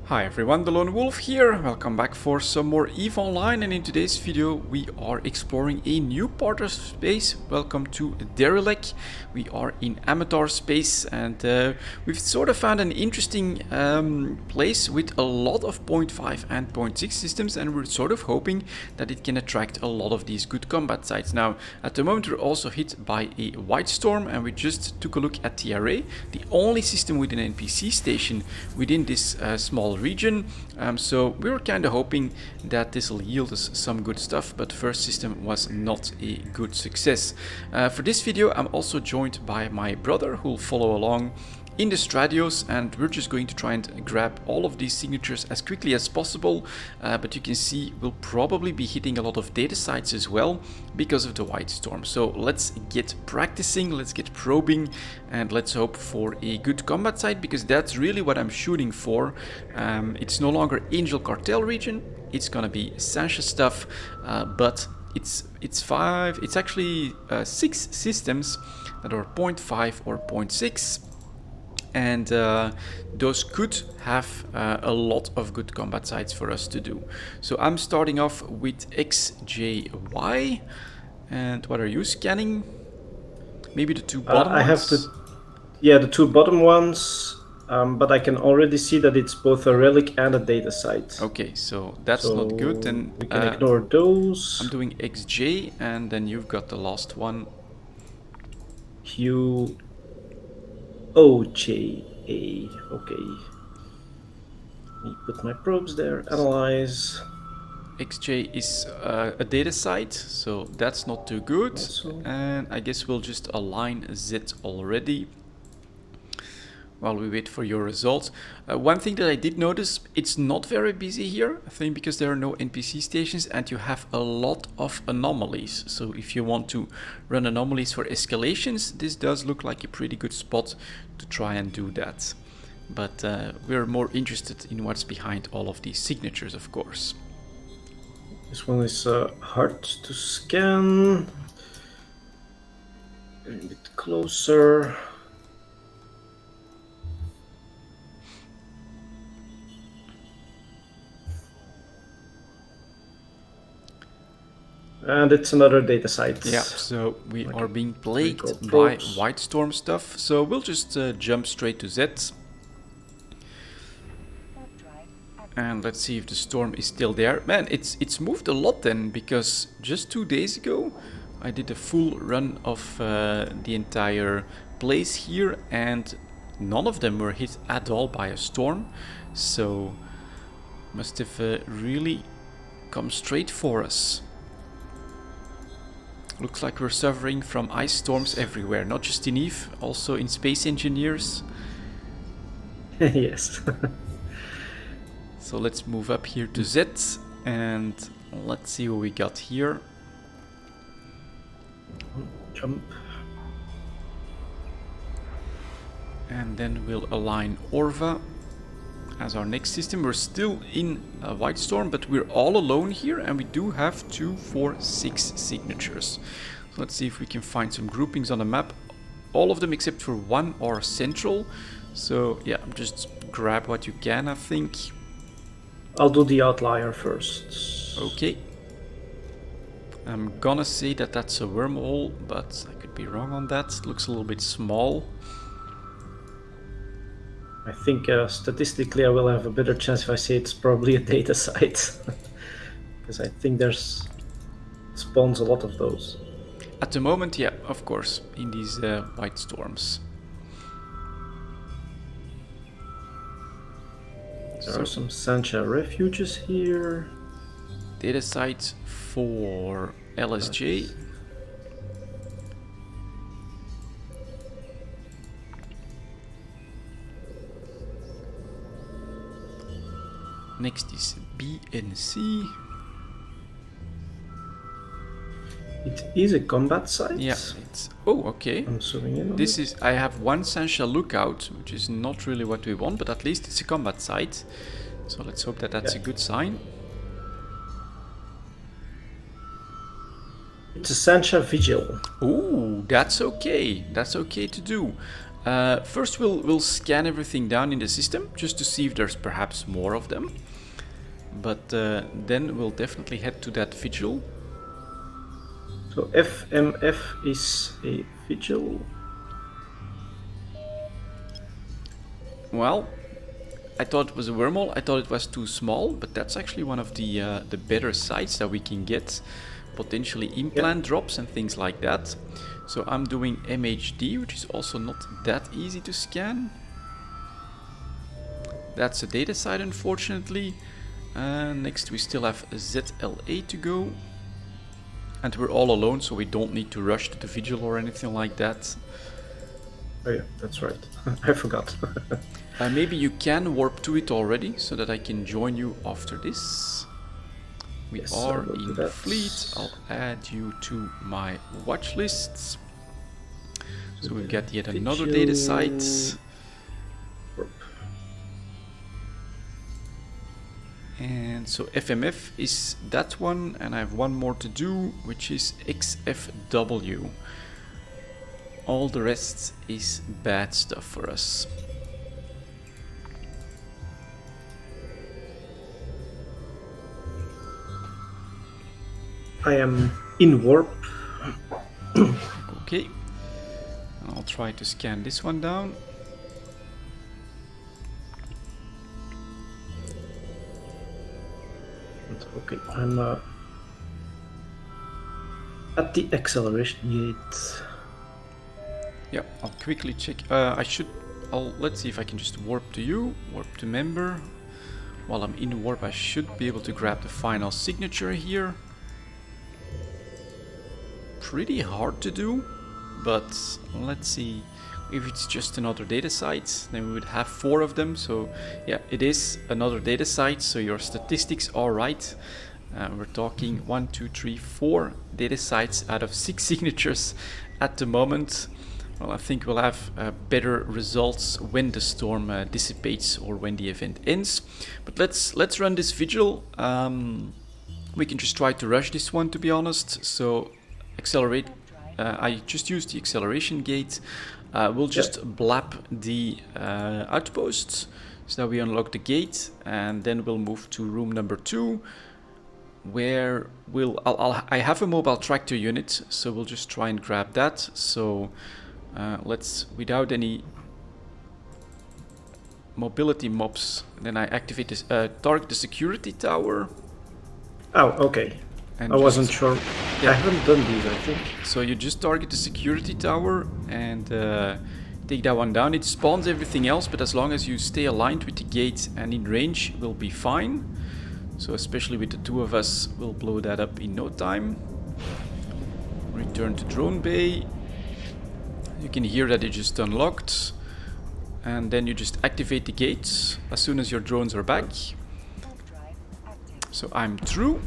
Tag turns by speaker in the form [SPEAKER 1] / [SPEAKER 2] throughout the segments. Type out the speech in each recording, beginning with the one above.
[SPEAKER 1] Hi everyone, delonewolf here. Welcome back for some more EVE Online, and in today's video we are exploring a new part of space. Welcome to Derelik. We are in Amateur space, and we've sort of found an interesting place with a lot of 0.5 and 0.6 systems, and we're sort of hoping that it can attract a lot of these good combat sites. Now, at the moment we're also hit by a white storm, and we just took a look at the array, the only system with an NPC station within this small region, so we were kind of hoping that this will yield us some good stuff, but first system was not a good success. For this video I'm also joined by my brother who will follow along in the Stradios, and we're just going to try and grab all of these signatures as quickly as possible, but you can see we'll probably be hitting a lot of data sites as well because of the white storm. So let's get practicing, let's get probing, and let's hope for a good combat site, because that's really what I'm shooting for. It's no longer Angel Cartel region, it's gonna be Sancha stuff, but it's actually 6 systems that are 0.5 or 0.6. And those could have a lot of good combat sites for us to do. So I'm starting off with XJY. And what are you scanning? Maybe the two bottom ones?
[SPEAKER 2] I have the two bottom ones, but I can already see that it's both a relic and a data site.
[SPEAKER 1] Okay, so that's not good. And
[SPEAKER 2] we can ignore those.
[SPEAKER 1] I'm doing XJ, and then you've got the last one.
[SPEAKER 2] QOJA. Okay. Let me put my probes there. Analyze.
[SPEAKER 1] XJ is a data site, so that's not too good. And I guess we'll just align Z already while we wait for your results. One thing that I did notice, it's not very busy here, I think because there are no NPC stations and you have a lot of anomalies. So if you want to run anomalies for escalations, this does look like a pretty good spot to try and do that. But we're more interested in what's behind all of these signatures, of course.
[SPEAKER 2] This one is hard to scan. A bit closer. And it's another data site.
[SPEAKER 1] Yeah, so we are being plagued by white storm stuff, so we'll just jump straight to Z. And let's see if the storm is still there. Man, it's moved a lot then, because just 2 days ago I did a full run of the entire place here, and none of them were hit at all by a storm. So must have really come straight for us. Looks like we're suffering from ice storms everywhere, not just in EVE, also in Space Engineers.
[SPEAKER 2] Yes.
[SPEAKER 1] So let's move up here to Z, and let's see what we got here.
[SPEAKER 2] Jump.
[SPEAKER 1] And then we'll align Orva as our next system. We're still in a white storm, but we're all alone here, and we do have 2, 4, 6 signatures. So let's see if we can find some groupings on the map. All of them except for one are central. So yeah, just grab what you can, I think.
[SPEAKER 2] I'll do the outlier first.
[SPEAKER 1] Okay. I'm gonna say that that's a wormhole, but I could be wrong on that. It looks a little bit small.
[SPEAKER 2] I think statistically I will have a better chance if I say it's probably a data site. Because I think there's spawns a lot of those.
[SPEAKER 1] At the moment, yeah, of course, in these white storms.
[SPEAKER 2] There are some Sancha refuges here.
[SPEAKER 1] Data site for LSJ. Next is B and C.
[SPEAKER 2] It is a combat site.
[SPEAKER 1] Yeah, it's... Oh, okay.
[SPEAKER 2] I'm zooming in on
[SPEAKER 1] this is... I have one Sancha lookout, which is not really what we want, but at least it's a combat site. So let's hope that that's a good sign.
[SPEAKER 2] It's a Sancha Vigil.
[SPEAKER 1] Ooh, that's okay. That's okay to do. First we'll scan everything down in the system just to see if there's perhaps more of them. But then we'll definitely head to that Vigil.
[SPEAKER 2] So FMF is a Vigil.
[SPEAKER 1] Well, I thought it was a wormhole. I thought it was too small, but that's actually one of the better sites that we can get. Potentially implant drops and things like that. So I'm doing MHD, which is also not that easy to scan. That's a data site, unfortunately. Next we still have ZLA to go. And we're all alone, so we don't need to rush to the Vigil or anything like that.
[SPEAKER 2] Oh yeah, that's right. I forgot.
[SPEAKER 1] Maybe you can warp to it already, so that I can join you after this. We are in the fleet. I'll add you to my watch lists. So we've got yet another data site. And so FMF is that one, and I have one more to do, which is XFW. All the rest is bad stuff for us.
[SPEAKER 2] I am in warp.
[SPEAKER 1] Okay. I'll try to scan this one down.
[SPEAKER 2] Okay, I'm at the acceleration gate.
[SPEAKER 1] Yeah, I'll quickly check. Let's see if I can just warp to you, warp to member. While I'm in warp, I should be able to grab the final signature here. Pretty hard to do, but let's see. If it's just another data site, then we would have 4 of them. So yeah, it is another data site, so your statistics are right. We're talking 1, 2, 3, 4 data sites out of 6 signatures at the moment. Well, I think we'll have better results when the storm dissipates or when the event ends. But let's run this Vigil. We can just try to rush this one, to be honest. So accelerate. I just used the acceleration gate. We'll just blap the outposts so that we unlock the gate, and then we'll move to room number 2, where I have a mobile tractor unit, so we'll just try and grab that. So let's, without any mobility mobs, then I activate this, target the security tower.
[SPEAKER 2] Oh, okay.
[SPEAKER 1] And
[SPEAKER 2] I wasn't sure.
[SPEAKER 1] Yeah.
[SPEAKER 2] I haven't done these, I think.
[SPEAKER 1] So you just target the security tower and take that one down. It spawns everything else, but as long as you stay aligned with the gate and in range, we'll be fine. So especially with the 2 of us, we'll blow that up in no time. Return to drone bay. You can hear that it just unlocked. And then you just activate the gates as soon as your drones are back. So I'm through.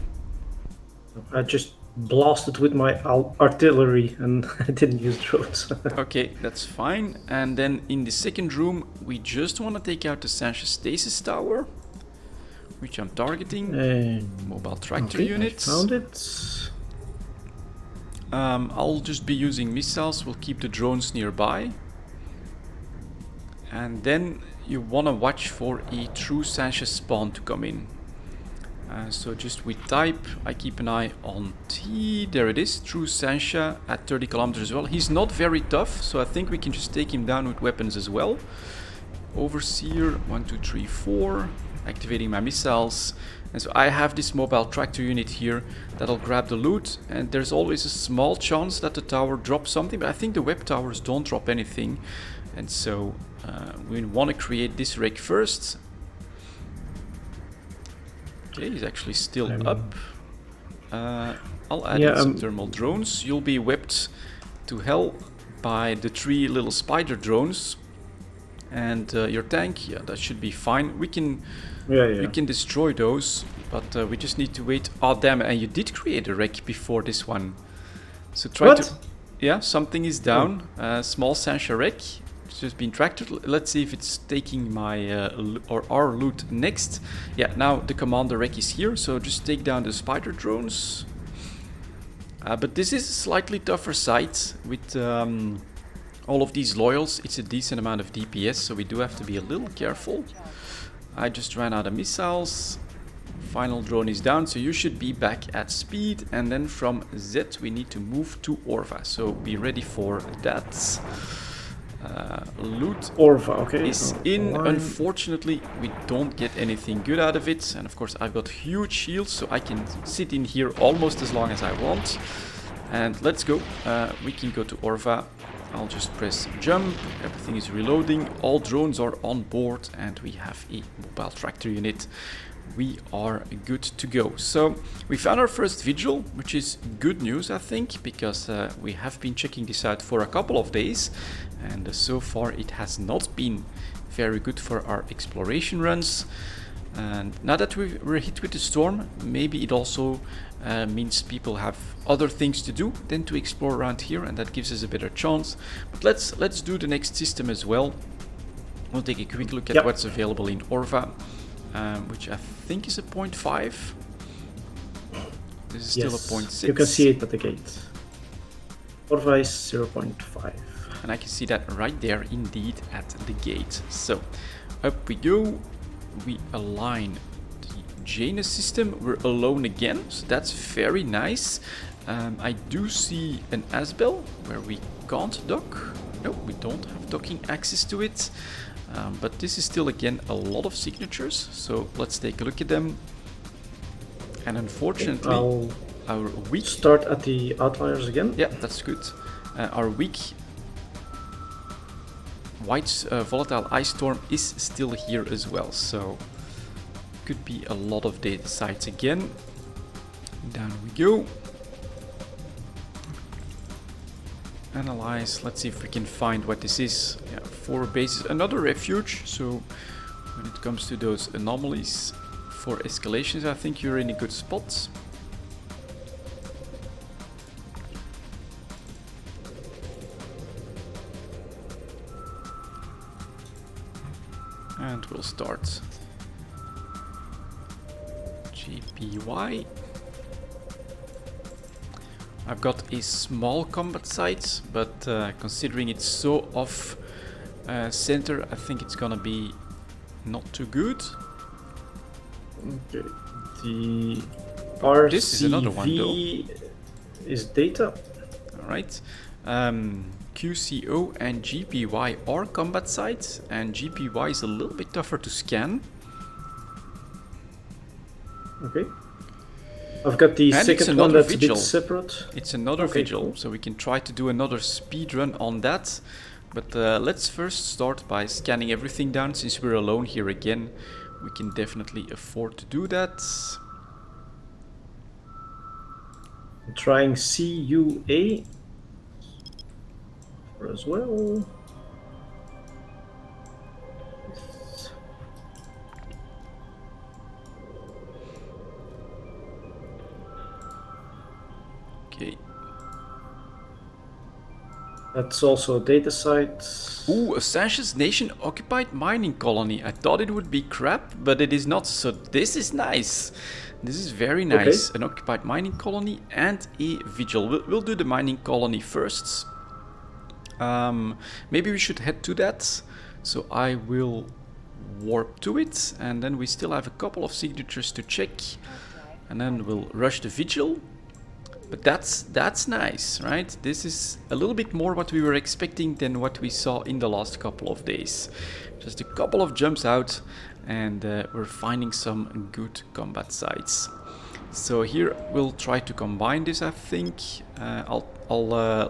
[SPEAKER 2] I just blasted with my artillery and I didn't use drones.
[SPEAKER 1] Okay, that's fine. And then in the second room, we just want to take out the Sanchez Stasis Tower, which I'm targeting. Mobile tractor units.
[SPEAKER 2] I found it.
[SPEAKER 1] I'll just be using missiles. We'll keep the drones nearby. And then you want to watch for a true Sanchez spawn to come in. So just with type, I keep an eye on T. There it is, True Sansha at 30 kilometers as well. He's not very tough, so I think we can just take him down with weapons as well. Overseer, 1, 2, 3, 4. Activating my missiles. And so I have this mobile tractor unit here that'll grab the loot. And there's always a small chance that the tower drops something, but I think the web towers don't drop anything. And so we want to create this wreck first. Okay, he's actually still up. I'll add in some thermal drones. You'll be whipped to hell by the 3 little spider drones. And your tank, yeah, that should be fine. We can destroy those, but we just need to wait. Oh damn, and you did create a wreck before this one. So try to... Yeah, something is down. Small Sansha wreck. It's just been tracked. Let's see if it's taking my or our loot next. Yeah, now the commander wreck is here, so just take down the spider drones. But this is a slightly tougher site with all of these loyals, it's a decent amount of DPS, so we do have to be a little careful. I just ran out of missiles. Final drone is down, so you should be back at speed. And then from Z we need to move to Orva, so be ready for that. Loot
[SPEAKER 2] Orva, okay.
[SPEAKER 1] is in. Unfortunately, we don't get anything good out of it. And of course, I've got huge shields, so I can sit in here almost as long as I want. And let's go. We can go to Orva. I'll just press jump. Everything is reloading. All drones are on board, and we have a mobile tractor unit. We are good to go. So we found our first Vigil, which is good news, I think, because we have been checking this out for a couple of days, and so far it has not been very good for our exploration runs. And now that we're hit with the storm, maybe it also means people have other things to do than to explore around here, and that gives us a better chance. But let's do the next system as well. We'll take a quick look at what's available in Orva. Which I think is a 0.5. This is still a 0.6.
[SPEAKER 2] You can see it at the gate. Orva is 0.5.
[SPEAKER 1] And I can see that right there indeed at the gate. So up we go. We align the Janus system. We're alone again, so that's very nice. I do see an Asbel where we can't dock. No, we don't have docking access to it. But this is still, again, a lot of signatures, so let's take a look at them. And unfortunately, our weak...
[SPEAKER 2] Start at the outliers again.
[SPEAKER 1] Yeah, that's good. Our weak white volatile ice storm is still here as well, so could be a lot of data sites again. Down we go. Analyze, let's see if we can find what this is. Yeah, 4 bases, another refuge, so when it comes to those anomalies for escalations, I think you're in a good spot. And we'll start GPY. I've got a small combat site, but considering it's so off center, I think it's gonna be not too good.
[SPEAKER 2] Okay, the RCV
[SPEAKER 1] this is another one though.
[SPEAKER 2] Is data.
[SPEAKER 1] Alright. QCO and GPY are combat sites, and GPY is a little bit tougher to scan.
[SPEAKER 2] Okay. I've got the second one that's
[SPEAKER 1] Vigil.
[SPEAKER 2] a bit separate.
[SPEAKER 1] It's another Vigil, cool. So we can try to do another speed run on that. But let's first start by scanning everything down. Since we're alone here again, we can definitely afford to do that.
[SPEAKER 2] I'm trying CUA as well.
[SPEAKER 1] Okay.
[SPEAKER 2] That's also a data site.
[SPEAKER 1] Ooh, a Sanchez Nation occupied mining colony. I thought it would be crap, but it is not. So this is nice. This is very nice. Okay. An occupied mining colony and a Vigil. We'll do the mining colony first. Maybe we should head to that. So I will warp to it, and then we still have a couple of signatures to check, and then we'll rush the Vigil. But that's nice, right? This is a little bit more what we were expecting than what we saw in the last couple of days. Just a couple of jumps out, and we're finding some good combat sites. So here we'll try to combine this, I think. I'll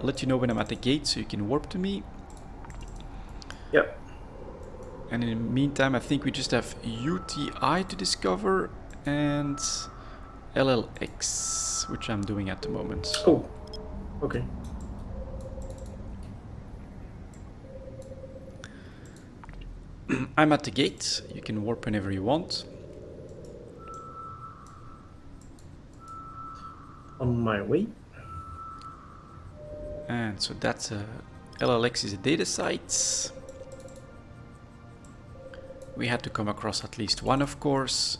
[SPEAKER 1] let you know when I'm at the gate so you can warp to me.
[SPEAKER 2] Yep.
[SPEAKER 1] And in the meantime, I think we just have UTI to discover and LLX, which I'm doing at the moment.
[SPEAKER 2] Oh, okay.
[SPEAKER 1] I'm at the gate. You can warp whenever you want.
[SPEAKER 2] On my way.
[SPEAKER 1] And so that's LLX is a data site. We had to come across at least one, of course.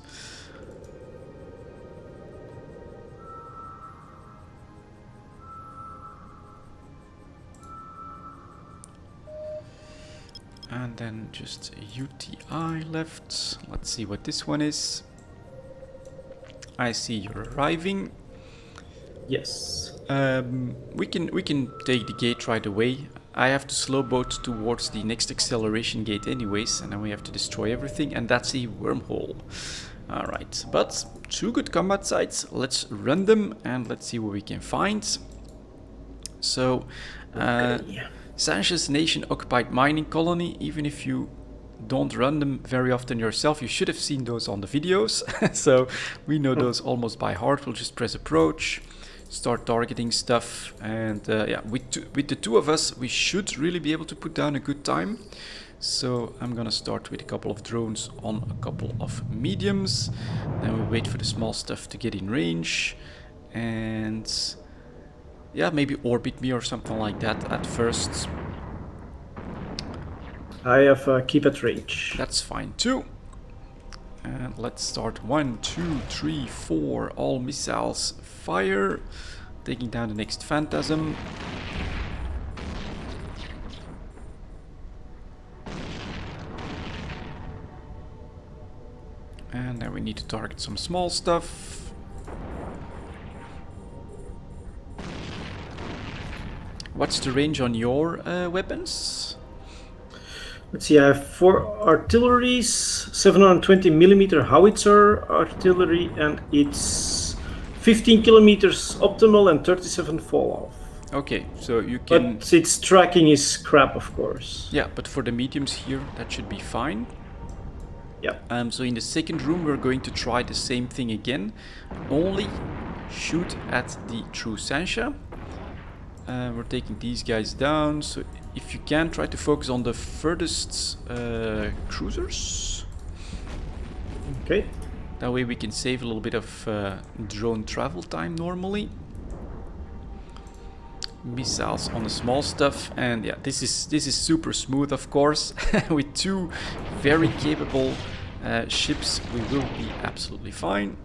[SPEAKER 1] And then just UTI left. Let's see what this one is. I see you're arriving.
[SPEAKER 2] Yes.
[SPEAKER 1] We can take the gate right away. I have to slow boat towards the next acceleration gate anyways, and then we have to destroy everything, and that's a wormhole. Alright, but 2 good combat sites. Let's run them and let's see what we can find. So, Sanchez Nation occupied mining colony. Even if you don't run them very often yourself, you should have seen those on the videos. So we know those almost by heart. We'll just press approach, start targeting stuff, and yeah, with the 2 of us, we should really be able to put down a good time. So I'm gonna start with a couple of drones on a couple of mediums. Then we wait for the small stuff to get in range, and yeah, maybe orbit me or something like that at first.
[SPEAKER 2] I have keep at range.
[SPEAKER 1] That's fine too. And let's start 1, 2, 3, 4. All missiles fire. Taking down the next phantasm. And then we need to target some small stuff. What's the range on your weapons?
[SPEAKER 2] Let's see, I have 4 artilleries, 720mm howitzer artillery, and it's 15 kilometers optimal and 37 fall off.
[SPEAKER 1] Okay, so you can...
[SPEAKER 2] But its tracking is crap, of course.
[SPEAKER 1] Yeah, but for the mediums here, that should be fine.
[SPEAKER 2] Yeah.
[SPEAKER 1] So in the second room, we're going to try the same thing again. Only shoot at the true Sancha. We're taking these guys down, so if you can, try to focus on the furthest cruisers.
[SPEAKER 2] Okay.
[SPEAKER 1] That way we can save a little bit of drone travel time normally. Missiles on the small stuff, and yeah, this is super smooth, of course. With 2 very capable ships, we will be absolutely fine.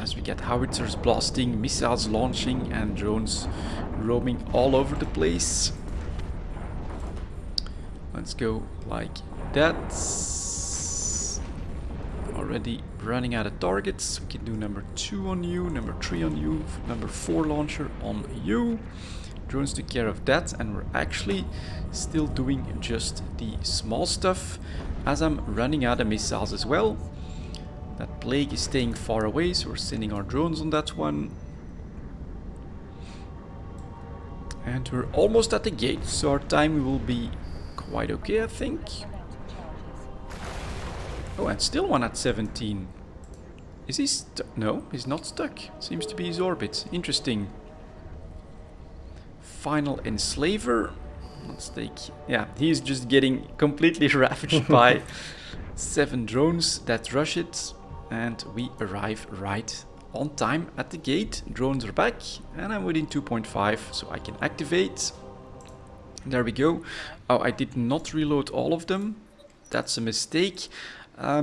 [SPEAKER 1] As we get howitzers blasting, missiles launching, and drones roaming all over the place. Let's go like that. Already running out of targets. We can do number 2 on you, number 3 on you, number 4 launcher on you. Drones took care of that, and we're actually still doing just the small stuff as I'm running out of missiles as well. That plague is staying far away, so we're sending our drones on that one. And we're almost at the gate, so our time will be quite okay, I think. Oh, and still one at 17. Is he stuck? No, he's not stuck. Seems to be his orbit. Interesting. Final Enslaver. Let's take... Yeah, he's just getting completely ravaged by 7 drones that rush it. And we arrive right on time at the gate. Drones are back, and I'm within 2.5, so I can activate. There we go. Oh, I did not reload all of them. That's a mistake.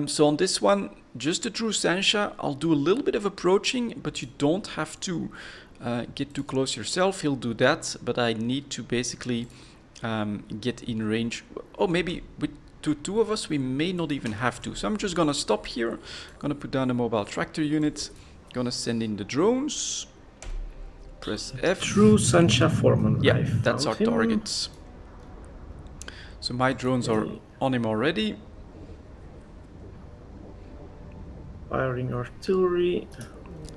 [SPEAKER 1] So on this one, just the true Sancha, I'll do a little bit of approaching, but you don't have to get too close yourself. He'll do that, but I need to basically get in range. Oh, maybe with 2 of us, we may not even have to. So I'm just gonna stop here. Gonna put down the mobile tractor unit. Gonna send in the drones. Press F.
[SPEAKER 2] True Sancha Foreman.
[SPEAKER 1] Yeah, that's our target. So my drones are on him already.
[SPEAKER 2] Firing artillery.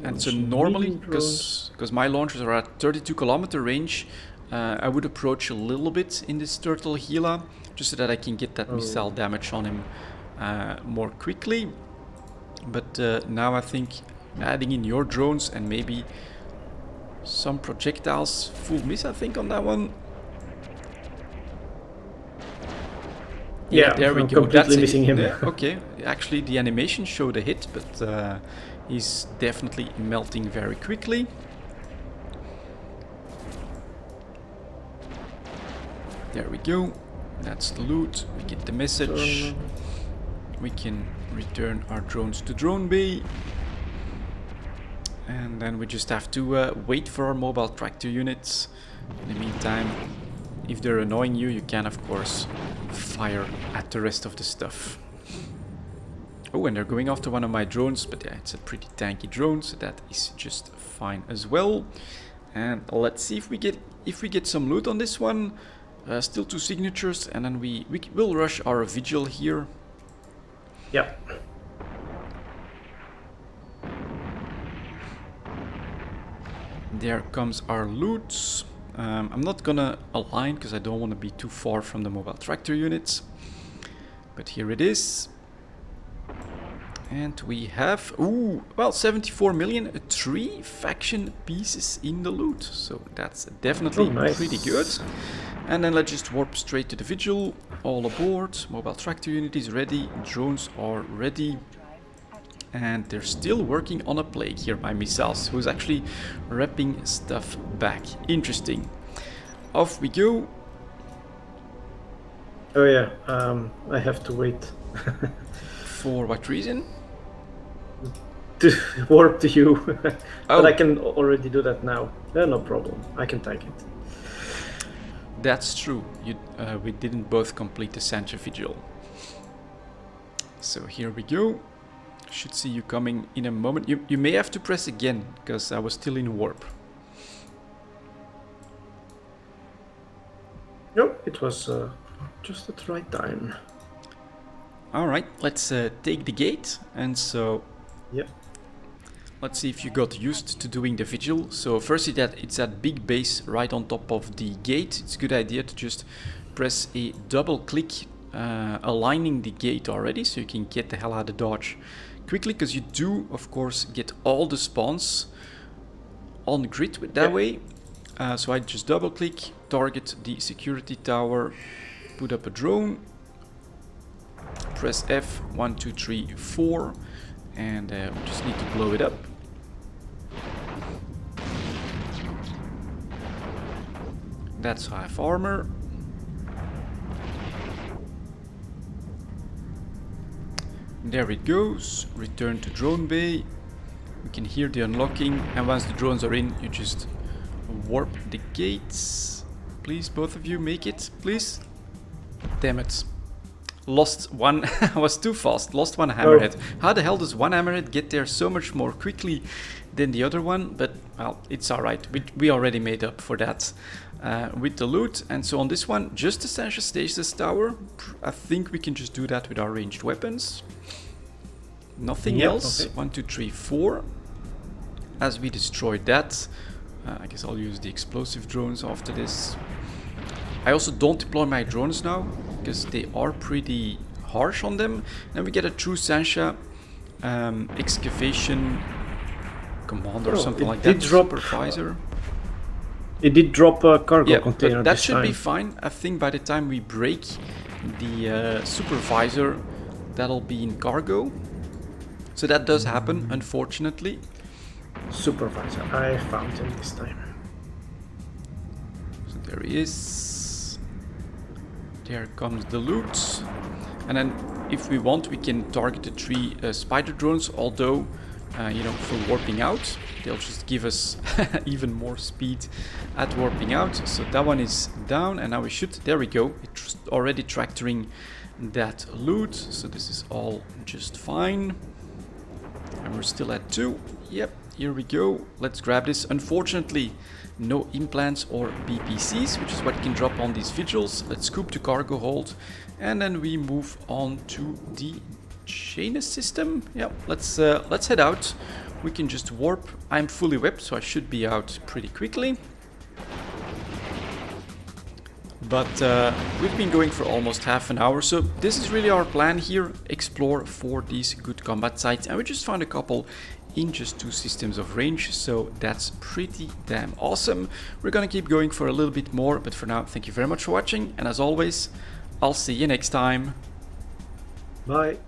[SPEAKER 1] And so normally, because my launchers are at 32 kilometer range, I would approach a little bit in this turtle Gila, just so that I can get that missile damage on him more quickly. But now I think adding in your drones and maybe some projectiles, full miss I think on that one.
[SPEAKER 2] Yeah,
[SPEAKER 1] there we go.
[SPEAKER 2] Completely missing him.
[SPEAKER 1] Yeah, okay, actually the animation showed a hit, but he's definitely melting very quickly. There we go. That's the loot. We get the message. We can return our drones to drone bay. And then we just have to wait for our mobile tractor units. In the meantime, if they're annoying you, you can of course fire at the rest of the stuff. Oh, and they're going after one of my drones, but yeah, it's a pretty tanky drone, so that is just fine as well. And let's see if we get some loot on this one. Still 2 signatures, and then we will rush our Vigil here.
[SPEAKER 2] Yeah.
[SPEAKER 1] There comes our loot. I'm not gonna align because I don't want to be too far from the mobile tractor units. But here it is. And we have, ooh, well, 74 million, 3 faction pieces in the loot. So that's definitely pretty good. And then let's just warp straight to the Vigil. All aboard. Mobile tractor unit is ready. Drones are ready. And they're still working on a plague here by missiles, who's actually wrapping stuff back. Interesting. Off we go.
[SPEAKER 2] Oh yeah, I have to wait.
[SPEAKER 1] For what reason?
[SPEAKER 2] To warp to you.
[SPEAKER 1] Oh.
[SPEAKER 2] But I can already do that now. No problem. I can take it.
[SPEAKER 1] That's true. We didn't both complete the Sancha Vigil. So here we go. Should see you coming in a moment. You may have to press again, because I was still in warp.
[SPEAKER 2] No, it was just at the right time.
[SPEAKER 1] Alright, let's take the gate. And so...
[SPEAKER 2] Yeah.
[SPEAKER 1] Let's see if you got used to doing the Vigil. So firstly, it's that big base right on top of the gate. It's a good idea to just press a double click aligning the gate already, so you can get the hell out of dodge quickly, because you do of course get all the spawns on the grid with that way. So I just double click, target the security tower, put up a drone, press F, 1, 2, 3, 4, and we just need to blow it up. That's half armor. There it goes. Return to drone bay. We can hear the unlocking, and once the drones are in, you just warp the gates. Please, both of you, make it, please. Damn it. Lost one. I was too fast. Lost one Hammerhead. Oh. How the hell does one Hammerhead get there so much more quickly than the other one? But, well, it's alright. We already made up for that with the loot. And so on this one, just the Sancha Stasis Tower. I think we can just do that with our ranged weapons. Nothing else. Okay. 1, 2, 3, 4. As we destroyed that, I guess I'll use the explosive drones after this. I also don't deploy my drones now, because they are pretty harsh on them. Then we get a true Sancha excavation commander or something like that. Supervisor.
[SPEAKER 2] It did drop a cargo container.
[SPEAKER 1] But that should be fine. I think by the time we break the supervisor, that'll be in cargo. So that does happen, unfortunately.
[SPEAKER 2] Supervisor, I found him this time.
[SPEAKER 1] So there he is. There comes the loot. And then if we want, we can target the 3 spider drones, although, you know, for warping out, they'll just give us even more speed at warping out. So that one is down, and now we should, there we go, it's already tractoring that loot. So this is all just fine. And we're still at 2. Yep, here we go. Let's grab this. Unfortunately, no implants or BPCs, which is what you can drop on these Vigils. Let's scoop the cargo hold, and then we move on to the Janus system. Yeah, let's head out. We can just warp. I'm fully whipped, so I should be out pretty quickly. But we've been going for almost half an hour, so this is really our plan here. Explore for these good combat sites, and we just found a couple in just 2 systems of range, so that's pretty damn awesome. We're gonna keep going for a little bit more, but for now, thank you very much for watching, and as always, I'll see you next time.
[SPEAKER 2] Bye.